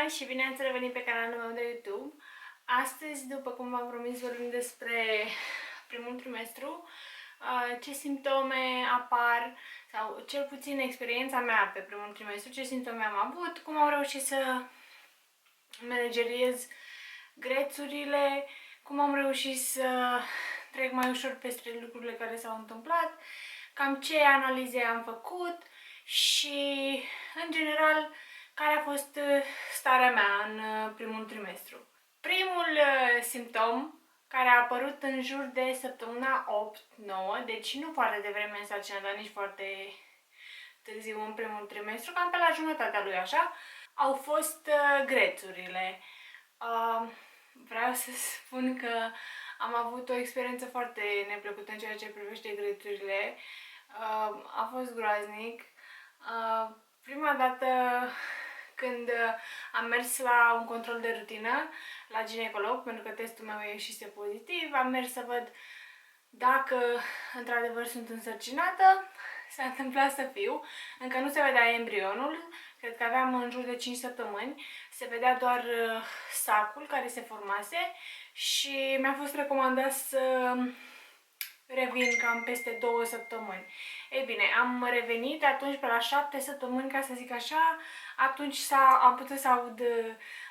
și bine ați revenit pe canalul meu de YouTube. Astăzi, după cum v-am promis, vorbim despre primul trimestru, ce simptome apar, sau cel puțin experiența mea pe primul trimestru, ce simptome am avut, cum am reușit să manageriez grețurile, cum am reușit să trec mai ușor peste lucrurile care s-au întâmplat, cam ce analize am făcut și, în general, care a fost starea mea în primul trimestru. Primul simptom, care a apărut în jur de săptămâna 8-9, deci nu foarte devreme în sarcină, dar nici foarte târziu în primul trimestru, cam pe la jumătatea lui așa, au fost grețurile. Vreau să spun că am avut o experiență foarte neplăcută în ceea ce privește grețurile. A fost groaznic. Prima dată când am mers la un control de rutină la ginecolog, pentru că testul meu ieșise pozitiv, am mers să văd dacă într-adevăr sunt însărcinată. S-a întâmplat să fiu. Încă nu se vedea embrionul, cred că aveam în jur de 5 săptămâni, se vedea doar sacul care se formase și mi-a fost recomandat să revin cam peste 2 săptămâni. Ei bine, am revenit atunci pe la 7 săptămâni, ca să zic așa, atunci am putut să aud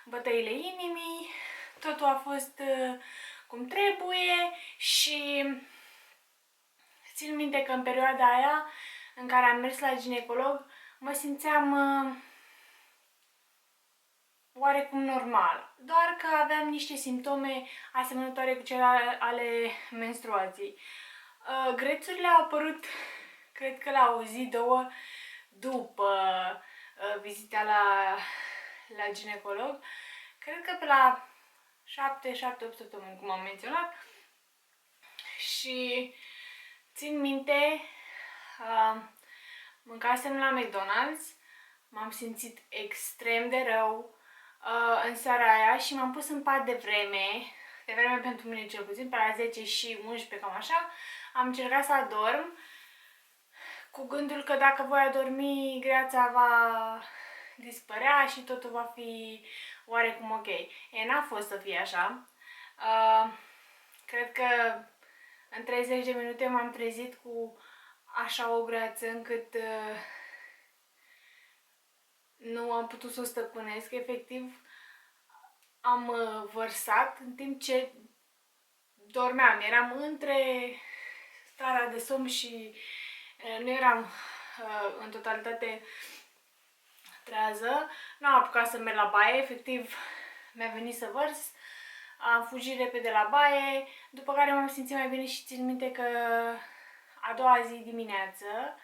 bătăile inimii, totul a fost cum trebuie și țin minte că în perioada aia în care am mers la ginecolog, mă simțeam oarecum normal, doar că aveam niște simptome asemănătoare cu cele ale menstruației. Grețurile au apărut, cred că la o zi, două, după vizita la ginecolog. Cred că pe la 7-8 săptămâni, cum am menționat. Și țin minte, mâncasem la McDonald's, m-am simțit extrem de rău în seara aia și m-am pus în pat de vreme pentru mine cel puțin, pe la 10 și 11, cam așa. Am încercat să adorm, cu gândul că dacă voi adormi, greața va dispărea și totul va fi oarecum ok. N-a fost să fie așa. Cred că în 30 de minute m-am trezit cu așa o greață încât nu am putut să o stăpânesc. Efectiv, am vărsat în timp ce dormeam. Eram între starea de somn și nu eram în totalitate trează. Nu am apucat să merg la baie, efectiv mi-a venit să vărs. Am fugit repede la baie, după care m-am simțit mai bine și țin minte că a doua zi dimineață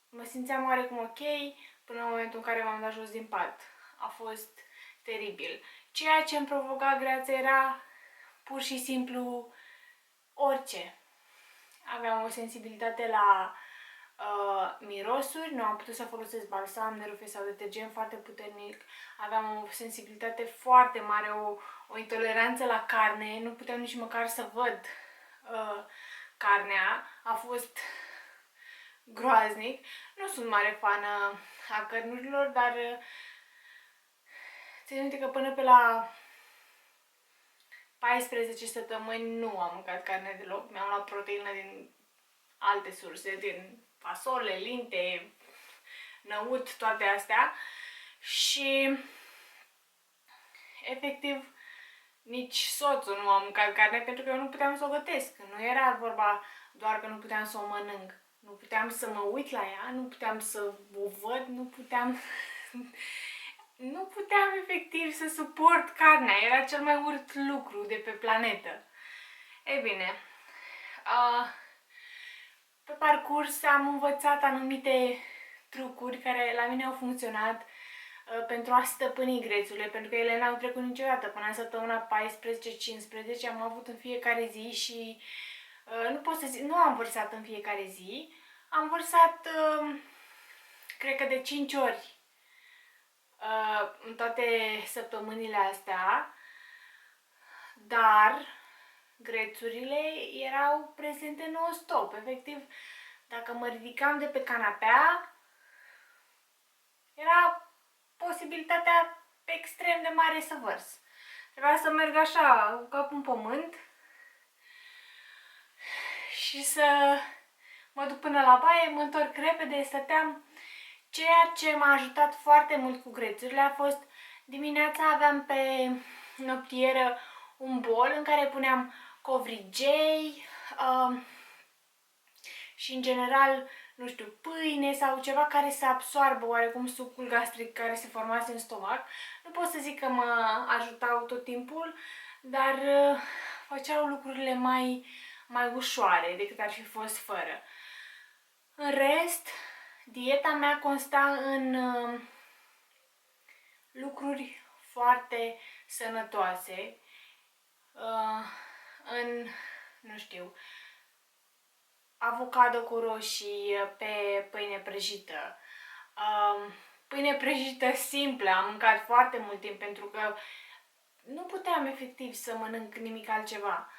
mă simțeam oarecum ok până în momentul în care m-am dat jos din pat. A fost teribil. Ceea ce îmi provoca greață era pur și simplu orice. Aveam o sensibilitate la mirosuri, nu am putut să folosesc balsam, nerufe sau detergent foarte puternic. Aveam o sensibilitate foarte mare, o intoleranță la carne, nu puteam nici măcar să văd carnea. A fost groaznic. Nu sunt mare fană a cărnurilor, dar țin minte că până pe la 14 săptămâni nu am mâncat carne deloc. Mi-am luat proteină din alte surse, din fasole, linte, năut, toate astea. Și efectiv nici soțul nu a mâncat carne pentru că eu nu puteam să o gătesc. Nu era vorba doar că nu puteam să o mănânc. Nu puteam să mă uit la ea, nu puteam să o văd, nu puteam efectiv să suport carnea. Era cel mai urât lucru de pe planetă. Ei bine, pe parcurs am învățat anumite trucuri care la mine au funcționat pentru a stăpâni grețurile, pentru că ele n-au trecut niciodată. Până în săptămâna 14-15 am avut în fiecare zi și nu pot să zic, nu am vărsat în fiecare zi, am vărsat cred că de 5 ori în toate săptămânile astea, dar grețurile erau prezente non-stop. Efectiv, dacă mă ridicam de pe canapea, era posibilitatea pe extrem de mare să vărs. Trebuia să merg așa, cu capul în pământ și să mă duc până la baie, mă întorc repede, stăteam. Ceea ce m-a ajutat foarte mult cu grețurile a fost dimineața aveam pe noptieră un bol în care puneam covrigei și în general, nu știu, pâine sau ceva care să absoarbă oarecum sucul gastric care se formase în stomac. Nu pot să zic că mă ajutau tot timpul, dar făceau lucrurile mai ușoare decât ar fi fost fără. În rest, dieta mea consta în lucruri foarte sănătoase, în, nu știu, avocado cu roșii pe pâine prăjită, pâine prăjită simplă, am mâncat foarte mult timp pentru că nu puteam efectiv să mănânc nimic altceva.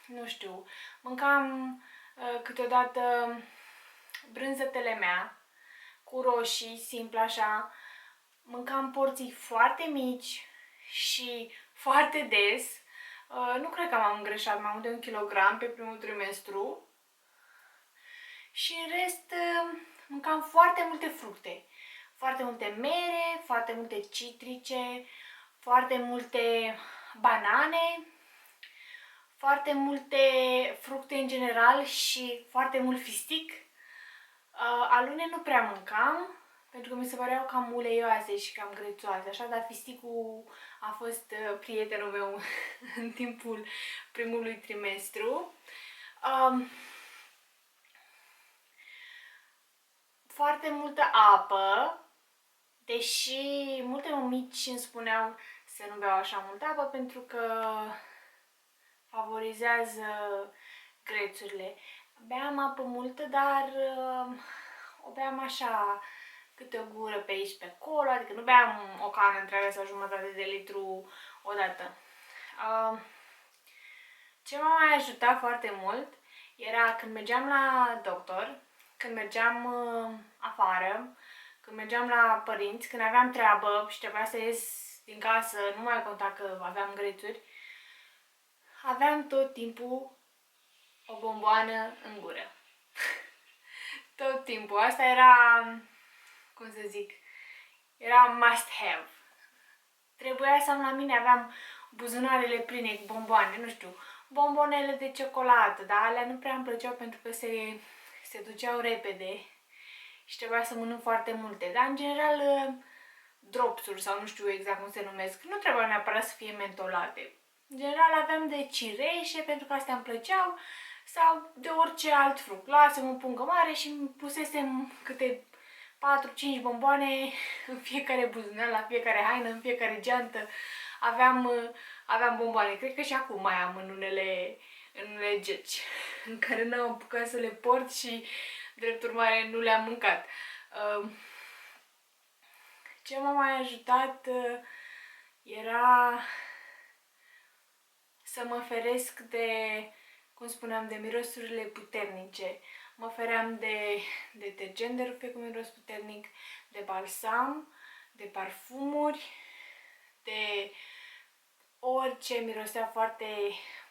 Nu știu, mâncam câteodată brânzetele mea cu roșii, simplu așa, mâncam porții foarte mici și foarte des. Nu cred că m-am îngreșat mai mult de 1 kilogram pe primul trimestru. Și în rest mâncam foarte multe fructe. Foarte multe mere, foarte multe citrice, foarte multe banane, foarte multe fructe în general și foarte mult fistic. Alune nu prea mâncam, pentru că mi se păreau cam uleioase și cam grețoase, așa, dar fisticul a fost prietenul meu în timpul primului trimestru. Foarte multă apă, deși multe mămici îmi spuneau să nu beau așa multă apă pentru că favorizează grețurile. Beam apă multă, dar o beam așa câte o gură pe aici pe acolo, adică nu beam o cană întreagă sau jumătate de litru odată. Ce m-a mai ajutat foarte mult era când mergeam la doctor, când mergeam afară, când mergeam la părinți, când aveam treabă și trebuia să ies din casă, nu mai conta că aveam grețuri, aveam tot timpul o bomboană în gură. Tot timpul. Asta era, cum să zic, era must have. Trebuia să am la mine, aveam buzunarele pline cu bomboane, nu știu, bombonele de ciocolată, dar alea nu prea îmi plăceau pentru că se duceau repede și trebuia să mănânc foarte multe. Dar, în general, dropsuri sau nu știu exact cum se numesc, nu trebuia neapărat să fie mentolate. În general aveam de cireșe, pentru că astea îmi plăceau, sau de orice alt fruct. Luasem o pungă mare și îmi pusesem câte 4-5 bomboane în fiecare buzunar, la fiecare haină, în fiecare geantă. Aveam bomboane. Cred că și acum mai am în unele geci în care n-am apucat să le port și, drept urmare, nu le-am mâncat. Ce m-a mai ajutat era să mă feresc de, cum spuneam, de mirosurile puternice. Mă feream de detergent de rufe cu miros puternic, de balsam, de parfumuri, de orice mirosea foarte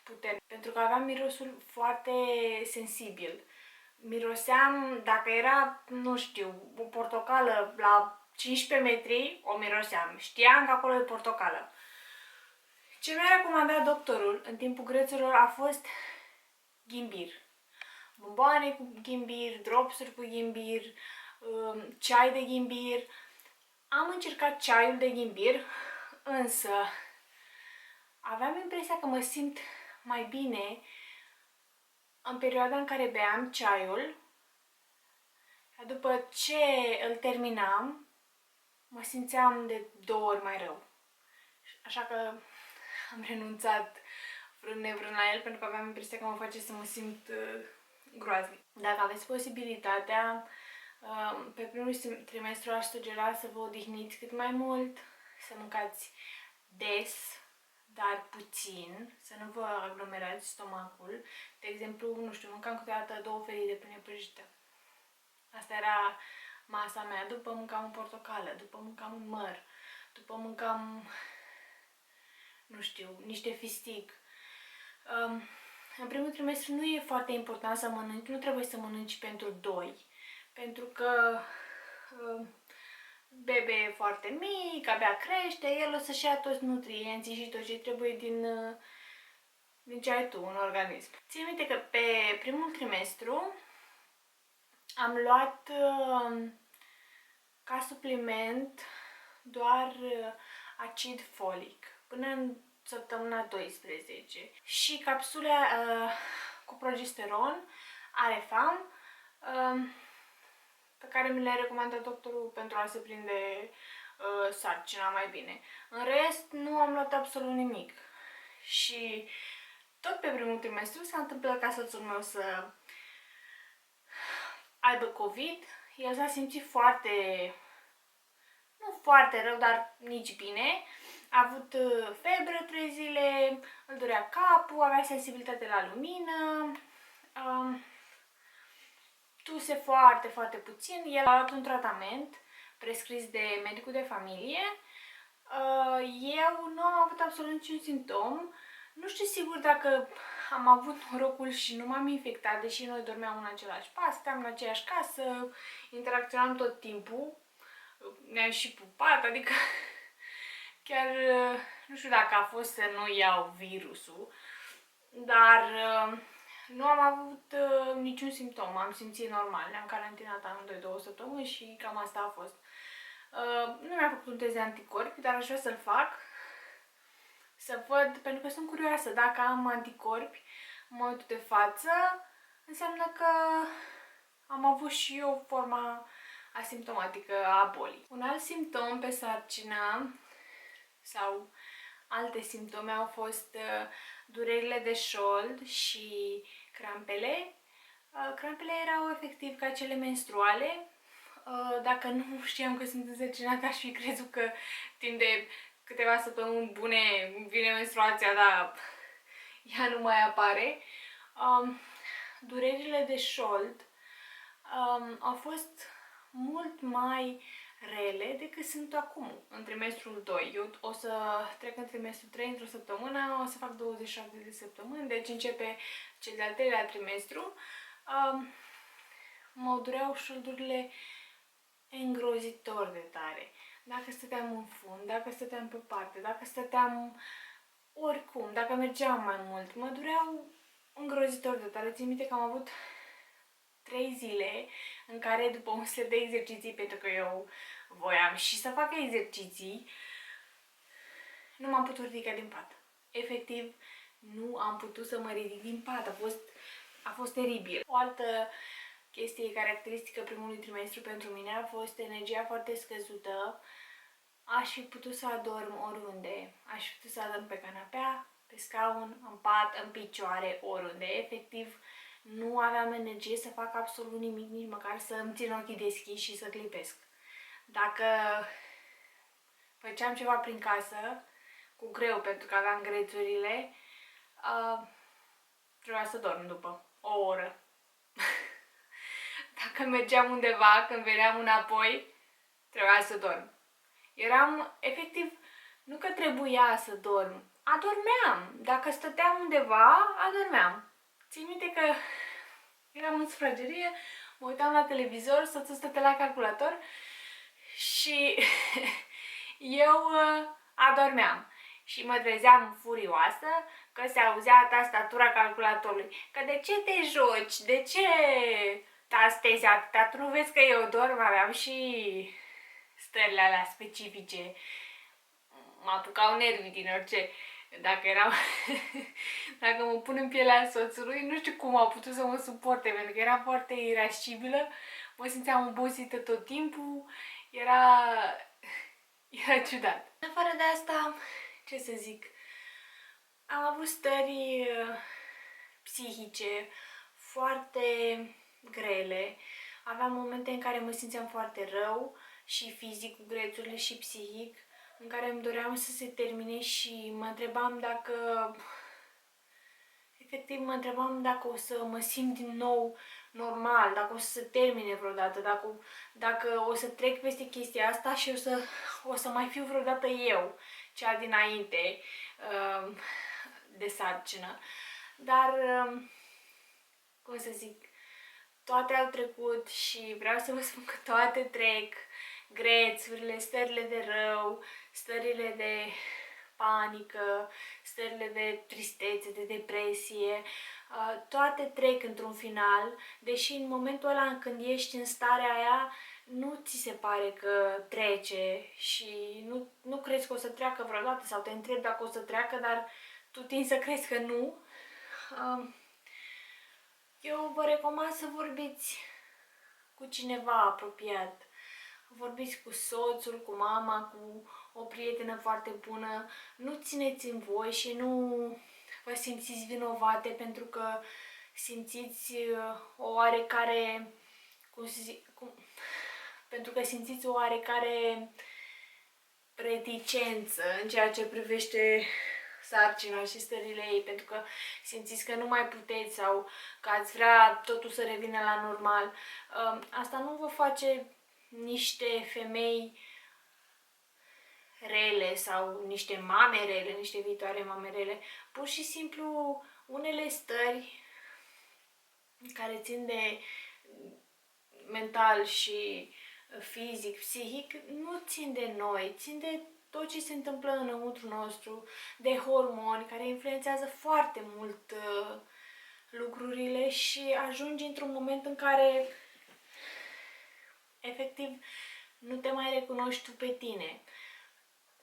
puternic. Pentru că aveam mirosul foarte sensibil. Miroseam, dacă era, nu știu, o portocală la 15 metri, o miroseam. Știam că acolo e portocală. Ce mi-a recomandat doctorul în timpul grețurilor a fost ghimbir. Bomboane cu ghimbir, dropsuri cu ghimbir, ceai de ghimbir. Am încercat ceaiul de ghimbir, însă aveam impresia că mă simt mai bine în perioada în care beam ceaiul. După ce îl terminam, mă simțeam de 2 ori mai rău. Așa că am renunțat vrând nevrând la el, pentru că aveam impresia că mă face să mă simt groaznic. Dacă aveți posibilitatea, pe primul trimestru aș sugera să vă odihniți cât mai mult, să mâncați des, dar puțin, să nu vă aglomerați stomacul. De exemplu, nu știu, mâncam câteodată 2 felii de pâine prăjită. Asta era masa mea, după mâncam un portocală, după mâncam un măr, după mâncam, nu știu, niște fistic. În primul trimestru nu e foarte important să mănânci, nu trebuie să mănânci pentru 2, pentru că bebe e foarte mic, abia crește, el o să-și ia toți nutrienții și tot ce trebuie din ce ai tu în organism. Țin minte că pe primul trimestru am luat ca supliment doar acid folic până în săptămâna 12 și capsule cu progesteron, Arefam, pe care mi le-a recomandat doctorul pentru a se prinde sarcina mai bine. În rest, nu am luat absolut nimic. Și tot pe primul trimestru s-a întâmplat ca soțul meu să aibă COVID. El s-a simțit nu foarte rău, dar nici bine. A avut febră 3 zile, îl durea capul, avea sensibilitate la lumină, tuse foarte, foarte puțin. El a luat un tratament prescris de medicul de familie. Eu nu am avut absolut niciun simptom. Nu știu sigur dacă am avut norocul și nu m-am infectat, deși noi dormeam în același pas, stăteam în aceeași casă, interacționam tot timpul, ne-am și pupat, adică chiar nu știu dacă a fost să nu iau virusul, dar nu am avut niciun simptom, am simțit normal, ne-am carantinat amândoi 2 săptămâni și cam asta a fost. Nu mi-a făcut un test de anticorpi, dar aș vrea să-l fac, să văd, pentru că sunt curioasă dacă am anticorpi în momentul de față, înseamnă că am avut și eu forma asimptomatică a bolii. Un alt simptom pe sarcină sau alte simptome au fost durerile de șold și crampele. Crampele erau efectiv ca cele menstruale. Dacă nu știam că sunt însărcinată, aș fi crezut că timp de câteva săptămâni bune vine menstruația, dar ea nu mai apare. Durerile de șold au fost mult mai rele decât sunt acum, în trimestrul 2. Eu o să trec în trimestrul 3 într-o săptămână, o să fac 27 de săptămâni, deci începe cel de-al 3-lea trimestru. Mă dureau șoldurile îngrozitor de tare. Dacă stăteam în fund, dacă stăteam pe parte, dacă stăteam oricum, dacă mergeam mai mult, mă dureau îngrozitor de tare. Țin minte că am avut 3 zile în care, după un set de exerciții, pentru că eu voiam și să fac exerciții, nu m-am putut ridica din pat. Efectiv, nu am putut să mă ridic din pat. A fost teribil. O altă chestie caracteristică primului trimestru pentru mine a fost energia foarte scăzută. Aș fi putut să adorm oriunde. Aș fi putut să adorm pe canapea, pe scaun, în pat, în picioare, oriunde. Efectiv, nu aveam energie să fac absolut nimic, nici măcar să îmi țin ochii deschiși și să clipesc. Dacă făceam ceva prin casă, cu greu, pentru că aveam grețurile, trebuia să dorm după o oră. Dacă mergeam undeva, când veneam înapoi, trebuia să dorm. Eram, efectiv, nu că trebuia să dorm, adormeam. Dacă stăteam undeva, adormeam. Țin minte că eram în sufragerie, mă uitam la televizor, soțul stătea la calculator și eu adormeam. Și mă trezeam furioasă că se auzea tastatura calculatorului. Că de ce te joci? De ce tastezi atâta? Tu nu vezi că eu dorm? Aveam și stările alea specifice. Mă apucau nervii din orice. Dacă mă pun în pielea soțului, nu știu cum a putut să mă suporte, pentru că era foarte irascibilă, mă simțeam obosită tot timpul, era ciudat. În afară de asta, ce să zic, am avut stări psihice foarte grele, aveam momente în care mă simțeam foarte rău, și fizic cu grețurile și psihic, în care îmi doream să se termine și mă întrebam dacă, efectiv mă întrebam dacă o să mă simt din nou normal, dacă o să se termine vreodată, dacă o să trec peste chestia asta și o să mai fiu vreodată eu, cea dinainte de sarcină. Dar, cum să zic, toate au trecut și vreau să vă spun că toate trec, grețurile, stările de rău, stările de panică, stările de tristețe, de depresie, toate trec într-un final, deși în momentul ăla când ești în starea aia, nu ți se pare că trece și nu crezi că o să treacă vreodată sau te întrebi dacă o să treacă, dar tu tinzi să crezi că nu. Eu vă recomand să vorbiți cu cineva apropiat. Vorbiți cu soțul, cu mama, cu o prietenă foarte bună. Nu țineți în voi și nu vă simțiți vinovate pentru că simțiți o oarecare, pentru că simțiți o oarecare reticență în ceea ce privește sarcina și stările ei, pentru că simțiți că nu mai puteți sau că ați vrea totul să revină la normal. Asta nu vă face niște femei rele sau niște mame rele, niște viitoare mame rele. Pur și simplu unele stări care țin de mental și fizic, psihic, nu țin de noi, țin de tot ce se întâmplă înăuntru nostru, de hormoni care influențează foarte mult lucrurile și ajungi într-un moment în care efectiv nu te mai recunoști tu pe tine.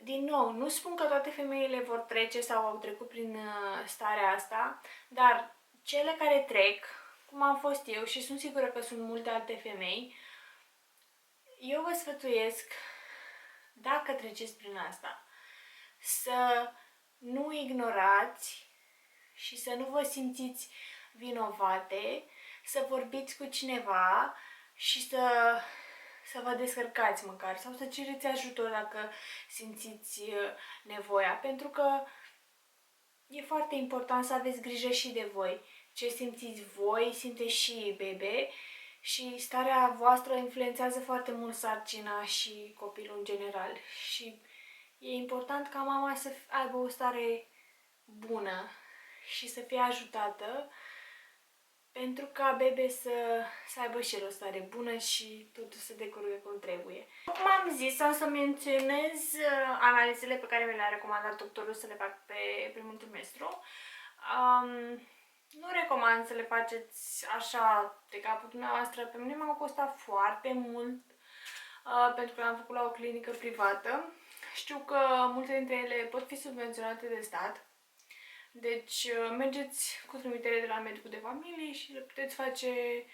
Din nou, nu spun că toate femeile vor trece sau au trecut prin starea asta, dar cele care trec, cum am fost eu și sunt sigură că sunt multe alte femei, eu vă sfătuiesc, dacă treceți prin asta, să nu ignorați și să nu vă simțiți vinovate, să vorbiți cu cineva și să vă descărcați măcar sau să cereți ajutor dacă simțiți nevoia, pentru că e foarte important să aveți grijă și de voi. Ce simțiți voi, simte și bebe și starea voastră influențează foarte mult sarcina și copilul în general. Și e important ca mama să aibă o stare bună și să fie ajutată pentru ca bebe să aibă și el o stare bună și totul să decurgă cum trebuie. Cum am zis, o să menționez analizele pe care mi le-a recomandat doctorul să le fac pe primul trimestru. Nu recomand să le faceți așa de capul dumneavoastră. Pe mine m-au costat foarte mult pentru că l-am făcut la o clinică privată. Știu că multe dintre ele pot fi subvenționate de stat. Deci mergeți cu trimitere de la medicul de familie și le puteți face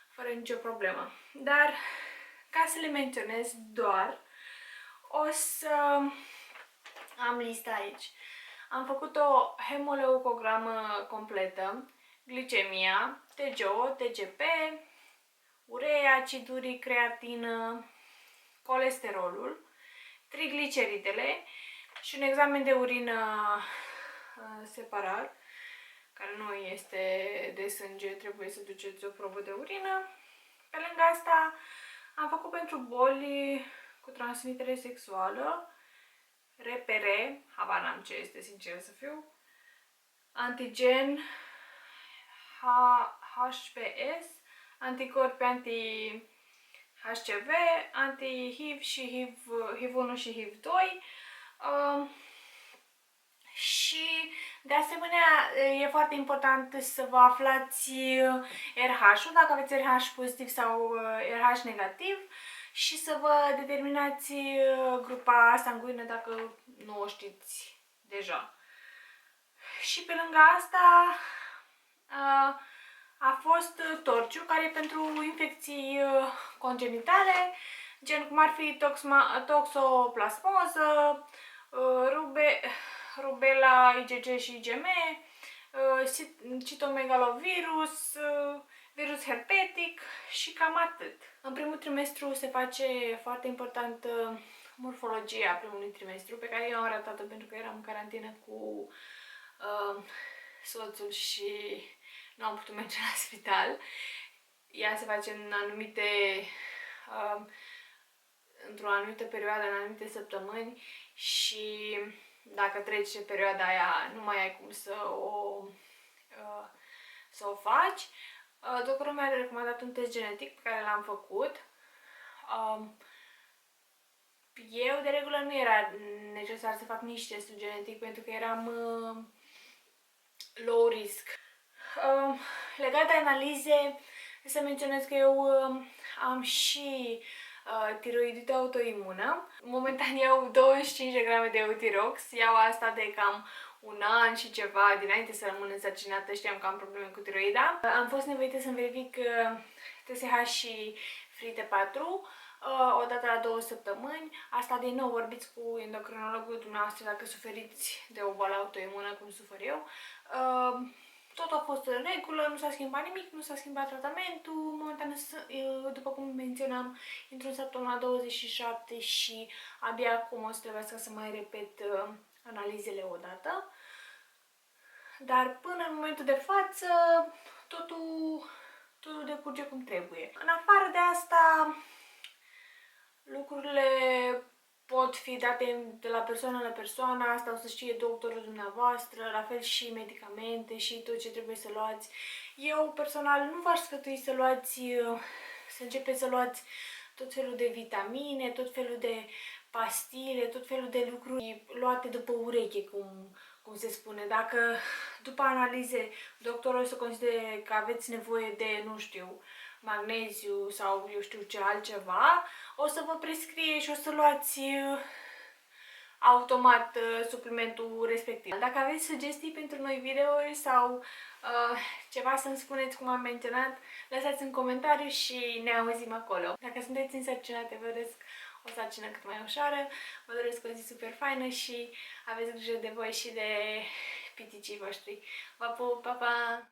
fără nicio problemă. Dar ca să le menționez doar, o să am lista aici. Am făcut o hemoleucogramă completă, glicemia, TGO, TGP, urea, acid uric, creatină, colesterolul, trigliceridele și un examen de urină separat, care nu este de sânge, trebuie să duceți o probă de urină. Pe lângă asta am făcut pentru boli cu transmitere sexuală, RPR, habar n-am ce este, sincer să fiu, antigen, HPS, anticorpi anti-HCV, anti-HIV și HIV1 și HIV2. Și de asemenea e foarte important să vă aflați RH-ul, dacă aveți RH pozitiv sau RH negativ, și să vă determinați grupa sanguină dacă nu o știți deja. Și pe lângă asta a fost torciu, care e pentru infecții congenitale, gen cum ar fi toxoplasmoză, rubela, IgG și IgM, citomegalovirus, virus herpetic și cam atât. În primul trimestru se face foarte important morfologia primului trimestru, pe care eu am ratat-o pentru că eram în carantină cu soțul și nu am putut merge la spital. ea se face în anumite, într-o anumită perioadă, în anumite săptămâni și dacă trece perioada aia nu mai ai cum să o faci. Doctorul mi-a recomandat un test genetic pe care l-am făcut. Eu, de regulă, nu era necesar să fac nici testul genetic pentru că eram low risk. Legat de analize, să menționez că eu am și tiroidită autoimună. Momentan iau 25 de grame de Eutirox, iau asta de cam un an și ceva dinainte să rămân însărcinată, știam că am probleme cu tiroida. Am fost nevoită să-mi verific TSH și FreeT4 odată la 2 săptămâni. Asta din nou vorbiți cu endocrinologul dumneavoastră dacă suferiți de o boală autoimună cum sufer eu. Tot a fost în regulă, nu s-a schimbat nimic, nu s-a schimbat tratamentul. Momentan, după cum menționam, intru în săptămâna 27 și abia acum o să trebuiască să mai repet analizele odată. Dar până în momentul de față, totul decurge cum trebuie. În afară de asta, lucrurile pot fi date de la persoană la persoană, asta o să știe doctorul dumneavoastră, la fel și medicamente și tot ce trebuie să luați. Eu personal nu v-aș sfătui să începeți să luați tot felul de vitamine, tot felul de pastile, tot felul de lucruri luate după ureche, cum se spune. Dacă după analize doctorul o să considere că aveți nevoie de, nu știu, magneziu sau eu știu ce altceva, o să vă prescrie și o să luați automat suplimentul respectiv. Dacă aveți sugestii pentru noi videouri sau ceva să-mi spuneți cum am menționat, lăsați în comentariu și ne auzim acolo. Dacă sunteți însărcinate, vă doresc o sarcină cât mai ușoară, vă doresc o zi super faină și aveți grijă de voi și de piticii voștri. Vă pup, pa, pa!